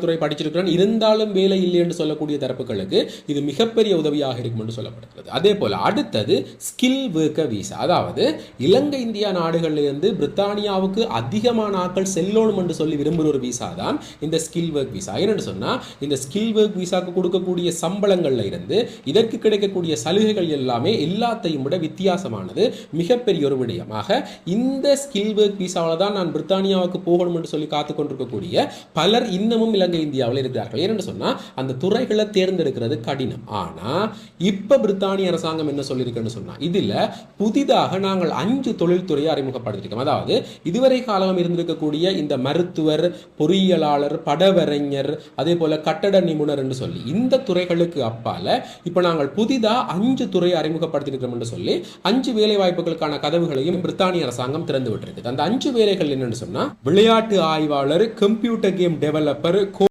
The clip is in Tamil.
துறை படிச்சிருக்கிறேன் இருந்தாலும் வேலை இல்லை என்று சொல்லக்கூடிய தரப்புகளுக்கு இது மிகப்பெரிய உதவியாக இருக்கும் என்று சொல்லப்படுகிறது. அதே போல அடுத்தது ஸ்கில் ஒர்க்கர் விசா, அதாவது இலங்கை இந்தியா நாடுகளிலிருந்து பிரித்தானியாவுக்கு அதிகமான ஆட்கள் செல்லணும் என்று சொல்லி விரும்புகிற ஒரு விசா தான் இந்த ஸ்கில் ஒர்க் விசா. என்னென்னு சொன்னால் இந்த ஸ்கில் ஒர்க் விசாக்கு கொடுக்கக்கூடிய சம்பளங்கள்ல இருந்து இதற்கு கிடைக்கக்கூடிய சலுகைகள் எல்லாமே எல்லாத்தையும் விட வித்தியாசமானது, மிகப்பெரிய ஒரு விடயமாக. இந்த ஸ்கில் ஒர்க் விசாவில் தான் நான் பிரித்தானியாவுக்கு போகணும் என்று சொல்லி காத்து கொண்டிருக்கக்கூடிய பலர் இன்னமும் இலங்கை இந்தியாவில் இருக்கிறார்கள். ஏன்னு சொன்னா அந்த துறைகளை தேர்ந்தெடுக்கிறது கடினம். ஆனா இப்ப பிரித்தானிய அரசாங்கம் என்ன சொல்லியிருக்குன்னு சொன்னா இதுல புதிதாக நாங்கள் 5 தொழில்துறையை அறிமுகப்படுத்திருக்கோம். அதாவது இதுவரை காலம் இருந்திருக்கக்கூடிய இந்த மருத்துவர், பொறியியலாளர், படவரைஞர், அதே போல கட்டட நிபுணர் என்று சொல்லி இந்த துறைகளுக்கு அப்பால இப்ப நாங்கள் புதிதா 5 துறையை அறிமுகப்படுத்தியிருக்கிறோம் என்று சொல்லி 5 வேலை வாய்ப்புகளுக்கான கதவுகளையும் பிரித்தானிய அரசாங்கம் திறந்து விட்டிருக்கு. அந்த 5 வேலைகள் என்னன்னு சொன்னா விளையாட்டு ஆய்வாளர், கம்ப்யூட்டர் கேம் டெவலப்பர்,